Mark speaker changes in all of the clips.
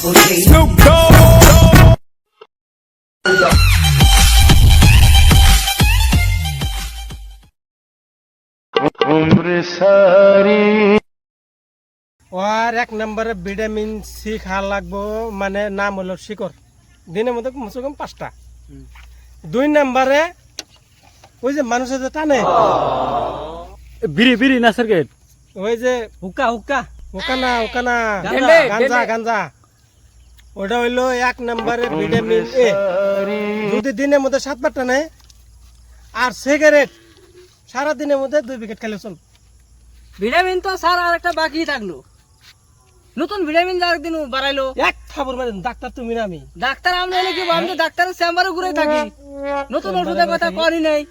Speaker 1: Double G.
Speaker 2: Snoop Dogg.
Speaker 3: আর এক নম্বরে vitamin C খাওয়া লাগবো, মানে নাম হলো শিকড়, দিনের মধ্যে কমসে কম 5টা। 2 নম্বরে ওই যে মানুষের যে টানে
Speaker 4: বিড়ি বিড়ি না সিগারেট,
Speaker 3: ওই যে
Speaker 4: হুক্কা হুক্কা,
Speaker 3: ওকানা
Speaker 4: গাঁজা,
Speaker 3: গাঞ্জা ওটা হইলো 1 নম্বরে ভিটামিন এ। যদি দিনের মধ্যে 7বার টানে, আর সিগারেট সারা দিনের মধ্যে 2 প্যাকেট খেলে চল।
Speaker 4: ভিটামিন তো স্যার আর একটা বাকি থাকলো, নতুন ভিটামিন যার দিন বাড়াইলো।
Speaker 3: এক থাবর মানে ডাক্তার তুমি না আমি।
Speaker 4: ডাক্তার আমি হলে কি আমি তো ডাক্তারের চেম্বারে ঘুরে থাকি, নতুন ওষুধের কথা করি নাই।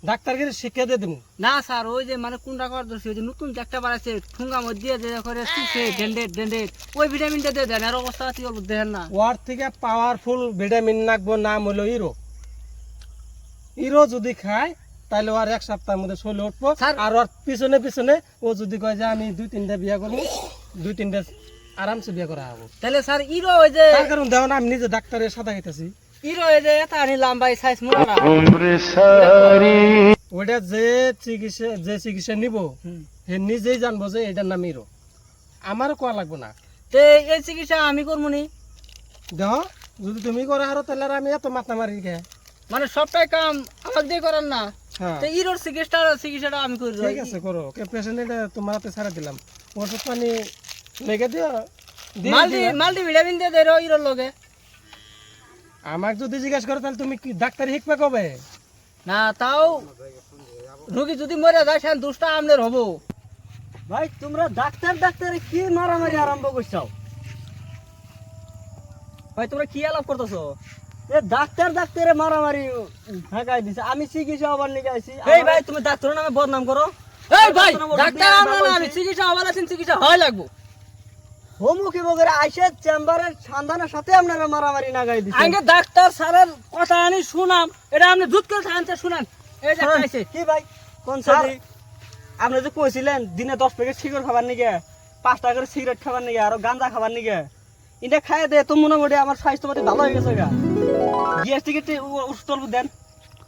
Speaker 3: ডাক্তারকে শিক্ষা দিয়ে দেবো
Speaker 4: না স্যার, ওই যে মানে কোনটা কর দোষ, ওই যে নতুন যে একটা বাড়াইছে ঠুঙ্গা মধ্যে যে করে চুষে ডেন্ডেট ওই ভিটামিনটা দিয়ে দেন, আর অবস্থা কি বলবো দেখেন না।
Speaker 3: ওয়ার থেকে পাওয়ারফুল ভিটামিন লাগবো, নাম হলো ইরো। ইরো যদি খায় তাহলে ওর 1 সপ্তাহের মধ্যে শরীরে উঠবো।
Speaker 4: স্যার,
Speaker 3: আর ওর পিছনে ও যদি কয় যে আমি 2-3টা বিয়া করবো, 2-3টা আরামসে বিয়া করা হবো।
Speaker 4: তাহলে স্যার ইরো ওই যে
Speaker 3: তার কারণ দেখো না, আমি নিজে ডাক্তারের সাথা খাইতেছি।
Speaker 4: ইরো ওই যে এটা আনিলাম ভাই সাইজ মোড়া,
Speaker 3: ওইটা যে চিকিৎসা নিব সে নিজেই জানবো যে এটার নাম ইরো, আমারও কোয়া লাগবো না।
Speaker 4: তে এই চিকিৎসা আমি করবো নি।
Speaker 3: দেখো যদি তুমি করে আরো তাহলে আর আমি এত মাথা মারি গে।
Speaker 4: মানে সবটাই কাম আমার দিয়ে করার না।
Speaker 3: হ্যাঁ
Speaker 4: তো ইরোর চিকিৎসাটা আমি করি।
Speaker 3: ঠিক আছে করো, কে পেশেন্ট তোমার হাতে ছাড়া দিলাম, ওষুধ পানি লেগে দিও।
Speaker 4: মাল্টি ভিটামিন দিয়ে দেরো ইরোর লগে।
Speaker 3: আমাকে যদি জিজ্ঞাসা করো তাহলে তুমি কি ডাক্তার শিখবে কবে?
Speaker 4: না তাও রোগী যদি মরে যায় সেন দুষ্টা আমনের হবো।
Speaker 5: ভাই তোমরা ডাক্তারে কি মারামারি আরম্ভ করছো?
Speaker 4: ভাই তোমরা কি আলাপ করতেছো?
Speaker 5: এ ডাক্তারে মারামারি ঢাকাই দিছে। আমি চিকিৎসা হবার নিয়ে আইছি।
Speaker 4: এই ভাই তুমি ডাক্তারের নামে বদনাম করো। এই ভাই ডাক্তার আমরা না, আমি চিকিৎসা হবার আছেন, চিকিৎসা হয় লাগবো।
Speaker 5: হোমুখী বগরে আইসে চেম্বারের সন্ধানের সাথে আপনারা মারামারি নাগাই দিছে।
Speaker 4: আগে ডাক্তার স্যারের কথা আনি শুনাম, এটা আপনি দুধ করে থাকতে শুনান। এই যে একটা আইছে।
Speaker 5: কি ভাই কোন
Speaker 4: স্যার,
Speaker 5: সাদি? আপনি যে কইছিলেন দিনে 10 প্যাকেট সিগারেট খাবার নিগে, 5টা করে সিগারেট খাবার নিগে, আর গাঁজা খাবার নিগে, এটা খাইয়ে দে তো মোটামুটি আমার স্বাস্থ্যপাতি ভালো হয়ে গেছে গা। গ্যাস্ট্রিকের ওষুধ দেন,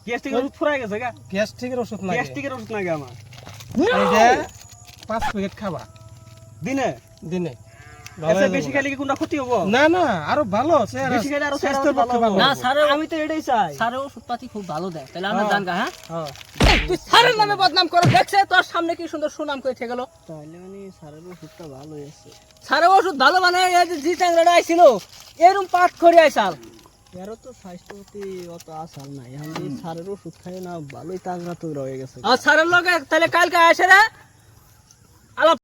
Speaker 5: গ্যাস্ট্রিকের ওষুধ ফুরাই গেছে গা।
Speaker 3: গ্যাস্ট্রিকের ওষুধ না,
Speaker 5: গ্যাস্ট্রিকের ওষুধ নাগে আমার
Speaker 3: এইটা 5 প্যাকেট খাবা
Speaker 5: দিনে।
Speaker 3: দিনে।
Speaker 5: এসে বেশি খাইলে কি কোনটা ক্ষতি হবো?
Speaker 3: না না আরো ভালো,
Speaker 5: বেশি খাইলে আরো
Speaker 3: স্বাস্থ্যের পক্ষে ভালো।
Speaker 4: না স্যার,
Speaker 5: আমি তো এটাই চাই।
Speaker 4: স্যার ওষুধপাতি খুব ভালো দেয়, তাহলে আমরা জানগা। হ্যাঁ
Speaker 3: হ্যাঁ
Speaker 4: তুই স্যারের নামে বদনাম করো, দেখছে তোর সামনে কি সুন্দর সুনাম করে থেকে গেল।
Speaker 5: তাহলে মানে স্যারের ওষুধটা ভালো আছে।
Speaker 4: স্যারের ওষুধ ভালো, মানে এই যে জি চাংড়াটা আইছিল এরকম পাঠ করে আইসাল।
Speaker 5: এরও তো স্বাস্থ্যপাতি অত আসার নাই। আমি স্যারের ওষুধ খাই না, ভালোই তাগড়া তো রয়ে গেছে।
Speaker 4: আর স্যারের লগে তাহলে কালকে আসে রে আলাপ।